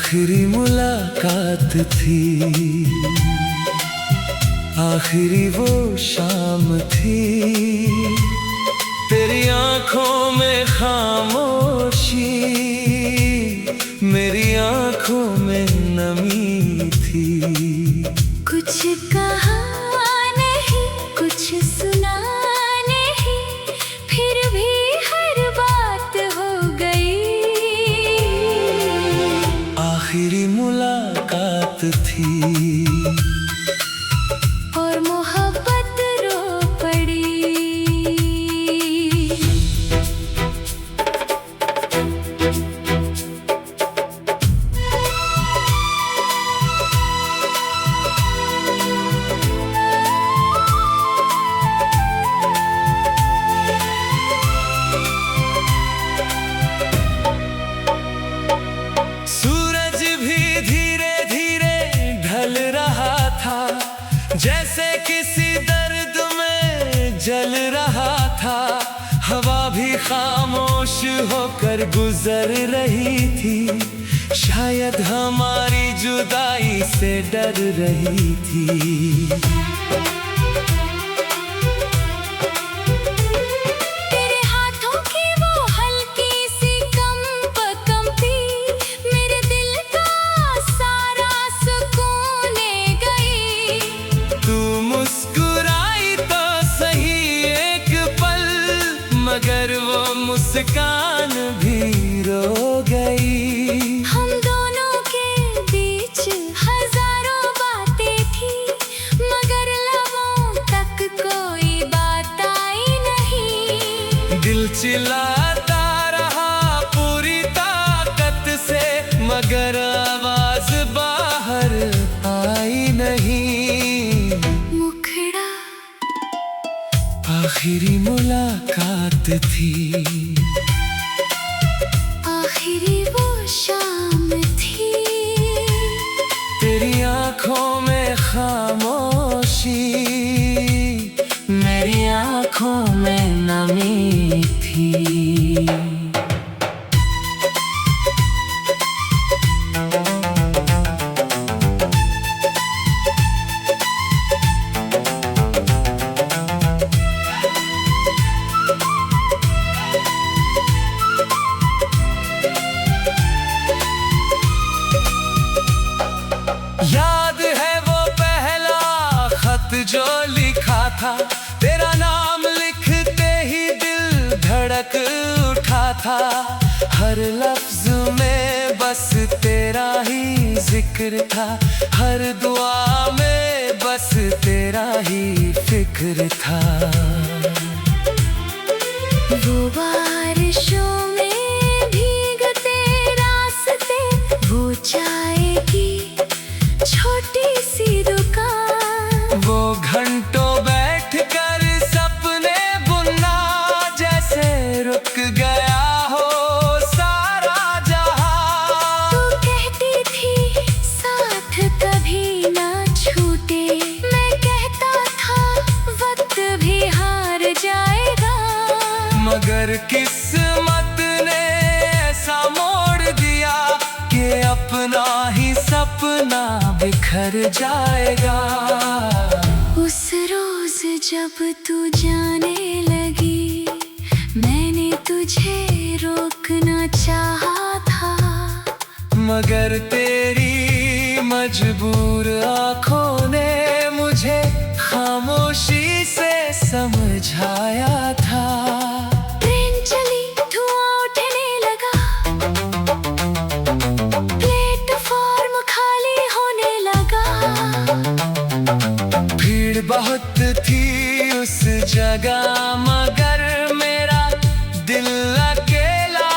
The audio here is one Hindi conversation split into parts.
आखिरी मुलाकात थी, आखिरी वो शाम थी, तेरी आंखों में खामोशी, मेरी आंखों में नमी थी। कुछ कहा नहीं, कुछ सुना नहीं, फिर भी हर बात हो गई। आखिरी मुलाकात थी और मोहब्बत रो पड़ी। सूरज भी धीरे धीरे ढल रहा था, जैसे किसी दर्द में जल रहा था। हवा भी खामोश होकर गुजर रही थी, शायद हमारी जुदाई से डर रही थी। तेरे हाथों की वो हल्की सी कंपी मेरे दिल का सारा सुकून ले गई। तू मुस्कुराई तो सही एक पल, मगर वो मुस्कान भी रो गई। हम दोनों के बीच हजारों बातें थी, मगर लबों तक कोई बात आई नहीं। दिल चिल्लाता रहा पूरी ताकत से, मगर आवाज बाहर आई नहीं। मुखड़ा आखिरी मुलाकात थी, आखिरी वो शाम थी, तेरी आंखों में खामोशी, मेरी आंखों में नमी थी। याद है वो पहला खत जो लिखा था, तेरा नाम लिखते ही दिल धड़क उठा था। हर लफ्ज में बस तेरा ही जिक्र था, हर दुआ में बस तेरा ही फिक्र था। वो बारिशों में भीगते रास्ते, वो चाय की छोटी सी दुकान, वो घंटों बैठकर सपने बुनना, जैसे रुक गया हो सारा जहां। तू कहती थी साथ कभी ना छूटे, मैं कहता था वक्त भी हार जाएगा। मगर किस्मत ने ऐसा मोड़ दिया कि अपना ही सपना बिखर जाएगा। उस रोज जब तू जाने लगी, मैंने तुझे रोकना चाहा था, मगर तेरी मजबूर आंखों ने मुझे खामोशी से समझाया था। ट्रेन चली, धुआं उठने लगा, प्लेटफॉर्म खाली होने लगा। भीड़ बहुत थी उस जगह, मगर मेरा दिल अकेला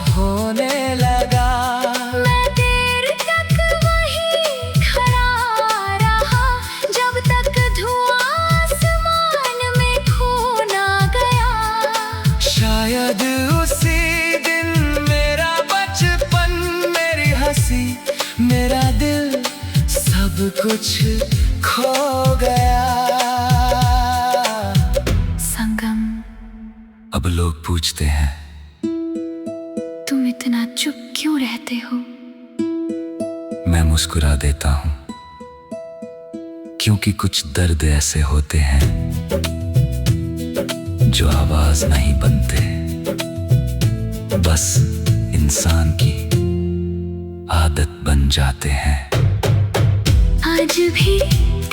होने लगा। मैं देर तक वहीं खड़ा रहा, जब तक धुआं आसमान में खो ना गया। शायद उसी दिन मेरा बचपन, मेरी हंसी, मेरा दिल, सब कुछ खो गया। संगम, अब लोग पूछते हैं तुम इतना चुप क्यों रहते हो? मैं मुस्कुरा देता हूँ, क्योंकि कुछ दर्द ऐसे होते हैं जो आवाज नहीं बनते, बस इंसान की आदत बन जाते हैं। आज भी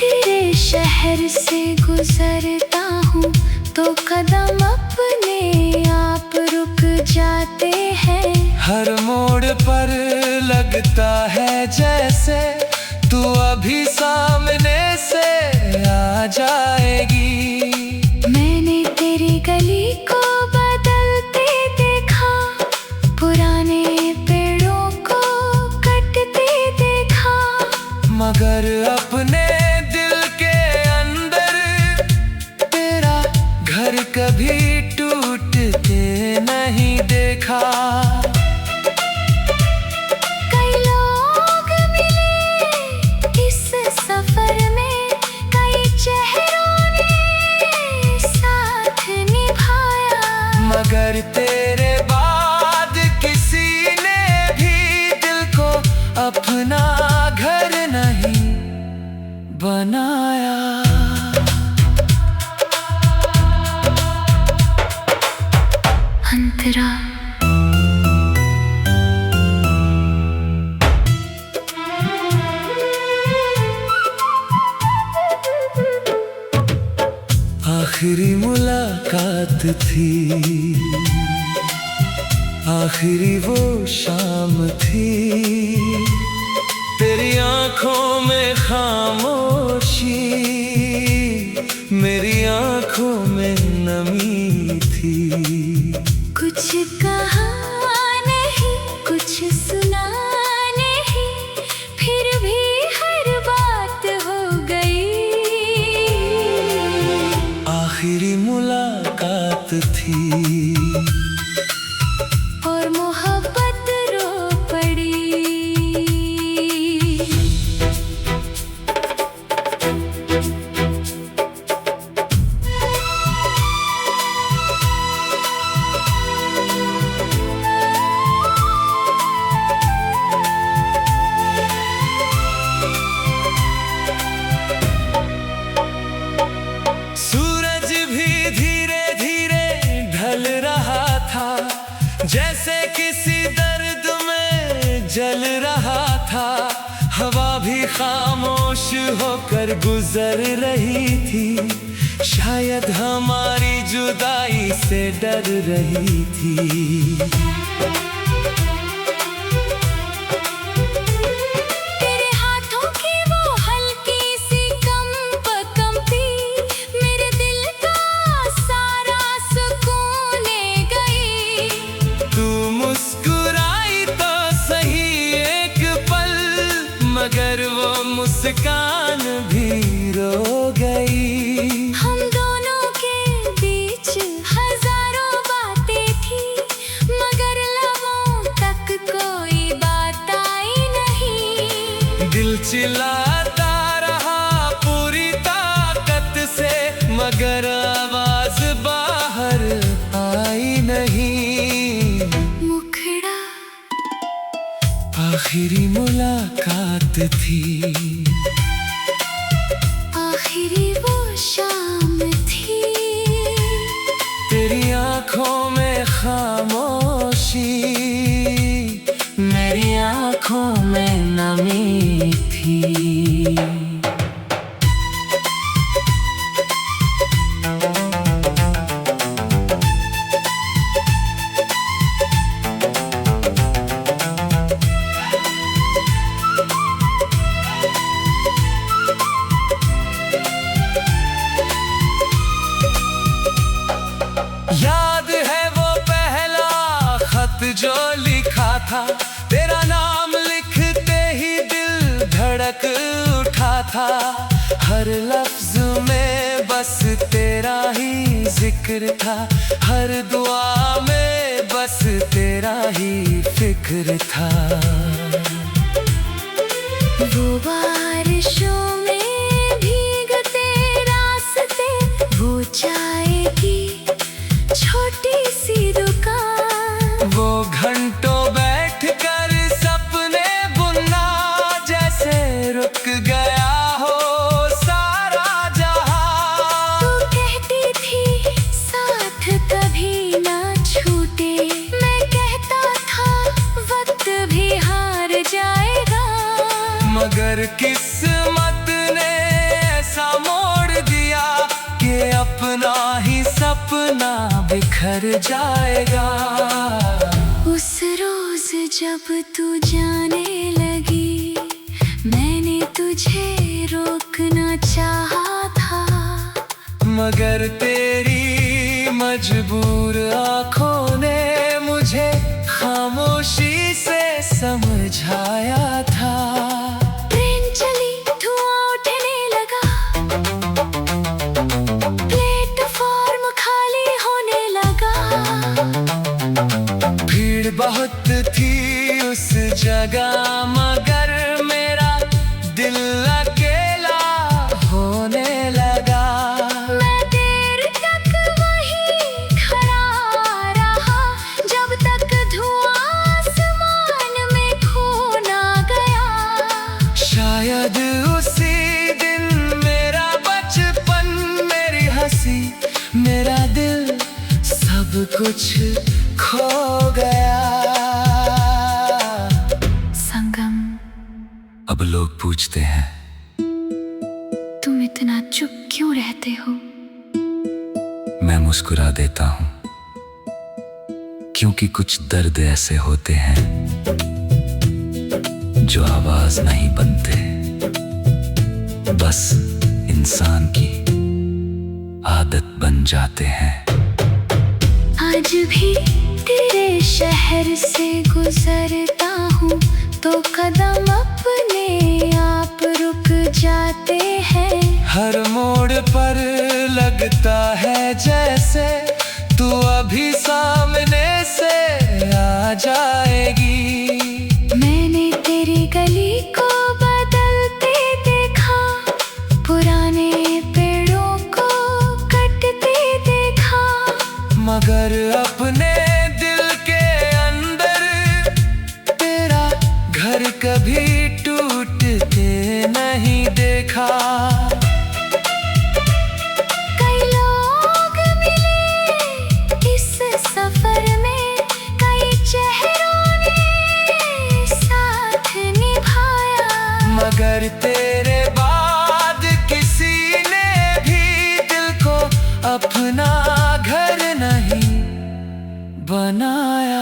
तेरे शहर से गुजरता हूँ तो कदम अपने आप रुक जाते हैं। हर मोड़ पर लगता है जैसे तू अभी सामने से आ जाएगी। मैंने तेरी गली को बदलते देखा, पुराने पेड़ों को कटते देखा, मगर अपने दिल के अंदर तेरा घर कभी टूटते नहीं देखा। कई लोग मिले इस सफर में, कई चेहरों ने साथ निभाया, मगर तेरे बाद किसी ने भी दिल को अपना घर नहीं बनाया। अंतरा आखिरी मुलाकात थी, आखिरी वो शाम थी, तेरी आंखों में खामोशी, मेरी आंखों में नमी थी। कुछ कहा नहीं, कुछ सुना नहीं, फिर भी हर बात हो गई। आखिरी मुलाकात थी और मोहब्बत रो पड़ी। सूरज भी धीरे धीरे ढल रहा था, जैसे किसी दर्द में जल रहा था। हवा भी खामोश होकर गुजर रही थी, शायद हमारी जुदाई से डर रही थी। तेरे हाथों की वो हल्की सी कंपी मेरे दिल का सारा सुकून ले गई। तू मुस्कुराई तो सही एक पल, मगर वो मुस्कान भी रो गई। हम दोनों के बीच हजारों बातें थी, मगर लबों तक कोई बात आई नहीं। दिल चिल्लाता रहा पूरी ताकत से, मगर आवाज बाहर आई नहीं। मुखड़ा आखिरी मुलाकात थी, आखिरी वो शाम थी, तेरी आंखों में खामोशी, मेरी आंखों में नमी थी। याद है वो पहला खत जो लिखा था, तेरा नाम लिखते ही दिल धड़क उठा था। हर लफ्ज में बस तेरा ही जिक्र था, हर दुआ में बस तेरा ही फिक्र था। वो बारिशों में भीगते रास्ते, वो चाय की छोटी सी दुकान, वो घंटों बैठ कर सपने बुनना मगर किस्मत ने ऐसा मोड़ दिया कि अपना ही सपना बिखर जाएगा। उस रोज जब तू जाने लगी, मैंने तुझे रोकना चाहा था, मगर तेरी मजबूर आंखों ने मुझे खामोशी से समझाया था। ट्रेन चली, धुआं उठने लगा, प्लेटफॉर्म खाली होने लगा। भीड़ बहुत थी उस जगह, मगर मेरा दिल अकेला होने लगा। मैं देर तक वहीं खड़ा रहा, जब तक धुआं आसमान में खो ना गया। शायद उसी दिन मेरा बचपन, मेरी हंसी, मेरा दिल, सब कुछ खो गया। संगम, अब लोग पूछते हैं तुम इतना चुप क्यों रहते हो? मैं मुस्कुरा देता हूँ, क्योंकि कुछ दर्द ऐसे होते हैं जो आवाज नहीं बनते, बस इंसान की आदत बन जाते हैं। आज भी तेरे शहर से गुजरता हूँ तो कदम अपने आप रुक जाते हैं। हर मोड़ पर लगता है जैसे तू अभी सामने से आ जाएगी। मैंने तेरी गली को बदलते देखा, पुराने पेड़ों को कटते देखा, मगर अपने दिल के अंदर तेरा घर कभी टूटते नहीं देखा। कई लोग मिले इस सफर में, कई चेहरों ने साथ निभाया, मगर तेरे बाद किसी ने भी दिल को अपना घर नहीं बनाया।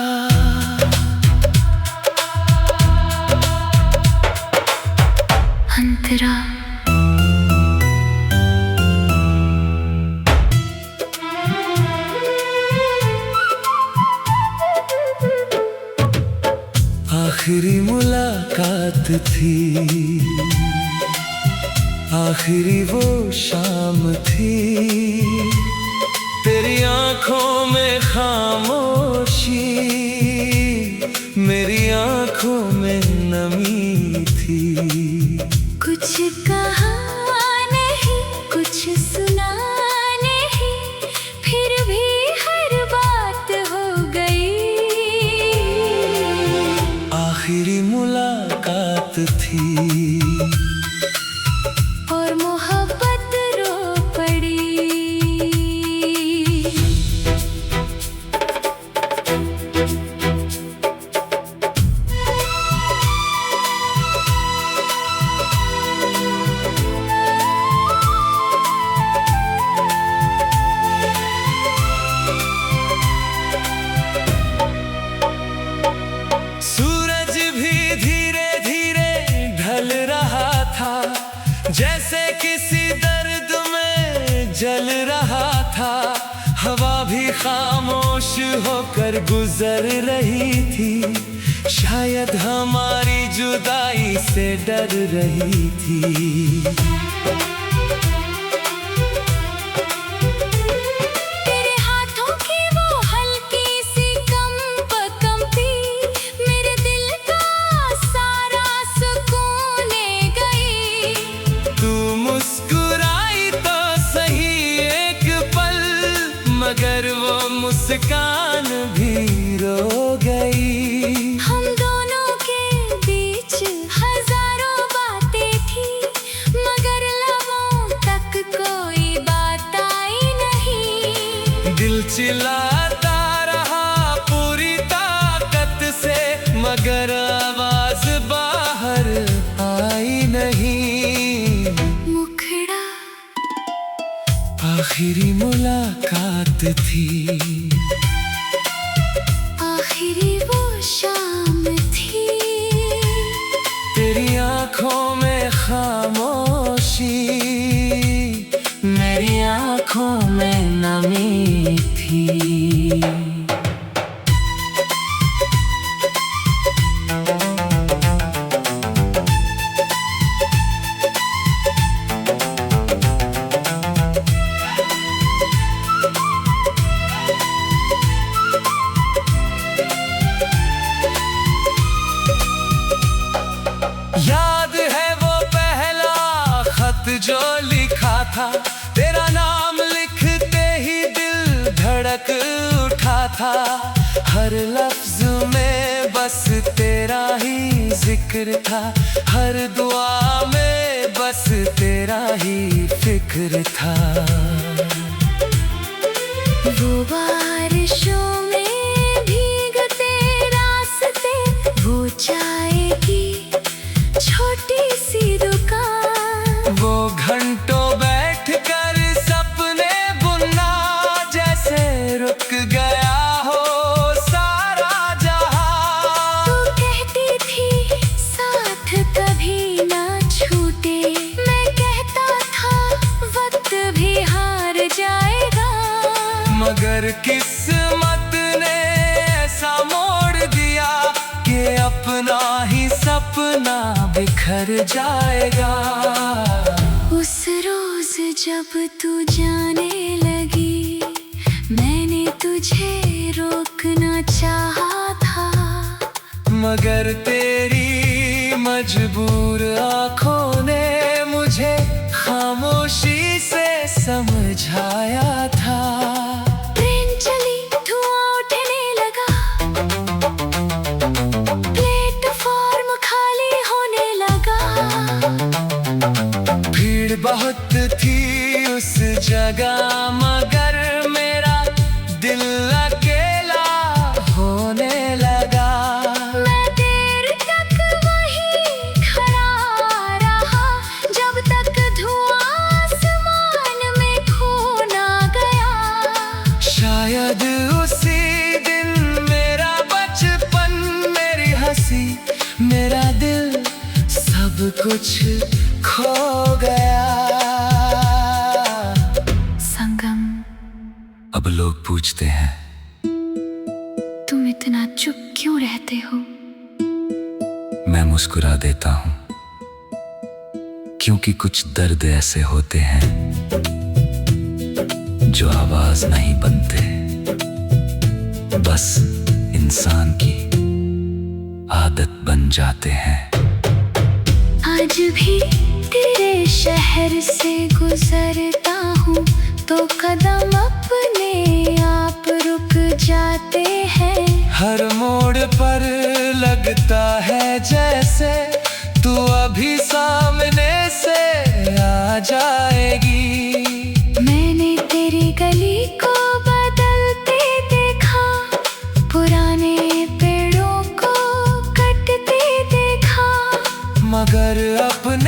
अंतरा, आखिरी मुलाकात थी, आखिरी वो शाम थी, तेरी आंखों में खामोशी, मेरी आंखों में नमी थी। कुछ कहा नहीं, कुछ सुना नहीं, फिर भी हर बात हो गई। आखिरी मुलाकात थी और मोहब्बत रो पड़ी। सूरज भी धीरे धीरे ढल रहा था, जैसे किसी दर्द में जल रहा था। हवा भी खामोश होकर गुजर रही थी, शायद हमारी जुदाई से डर रही थी। तेरे हाथों की वो हल्की सी कंपी मेरे दिल का सारा सुकून ले गई। तू मुस्कुराई तो सही एक पल, मगर वो मुस्कान भी रो गई। हम दोनों के बीच हजारों बातें थी, मगर लबों तक कोई बात आई नहीं। दिल चिल्लाता रहा पूरी ताकत से, मगर आवाज बाहर आई नहीं। आखिरी मुलाकात थी, आखिरी वो शाम थी, तेरी आंखों में खामोशी, मेरी आंखों में नमी थी। याद है वो पहला खत जो लिखा था, तेरा नाम लिखते ही दिल धड़क उठा था। हर लफ्ज में बस तेरा ही जिक्र था, हर दुआ में बस तेरा ही फिक्र था। वो बारिशों में भीगते रास्ते, वो चाय की छोटी सी दुकान, वो घंटों बैठ कर सपने बुनना, जैसे रुक गया हो सारा जहां। तू कहती थी साथ कभी ना छूटे, मैं कहता था वक्त भी हार जाएगा। मगर किस्मत ने ऐसा मोड़ दिया कि अपना ही सपना बिखर जाएगा। उस रोज जब तू जाने लगी, मैंने तुझे रोकना चाहा था, मगर तेरी मजबूर आंखों ने मुझे खामोशी से समझाया था। ट्रेन चली, धुआं उठने लगा, प्लेटफॉर्म खाली होने लगा। भीड़ बहुत थी उस जगह, मगर मेरा दिल अकेला होने लगा। मैं देर तक वहीं खड़ा रहा, जब तक धुआं आसमान में खो ना गया। शायद उसी दिन मेरा बचपन, मेरी हंसी, मेरा दिल, सब कुछ खो गया। संगम, अब लोग पूछते हैं तुम इतना चुप क्यों रहते हो? मैं मुस्कुरा देता हूँ, क्योंकि कुछ दर्द ऐसे होते हैं जो आवाज नहीं बनते, बस इंसान की आदत बन जाते हैं। आज भी तेरे शहर से गुजरता हूँ, तो कदम अपने आप रुक जाते हैं। हर मोड़ पर लगता है जैसे तू अभी सामने से आ जाएगी। मैंने तेरी गली को बदलते देखा, पुराने पेड़ों को कटते देखा, मगर अपने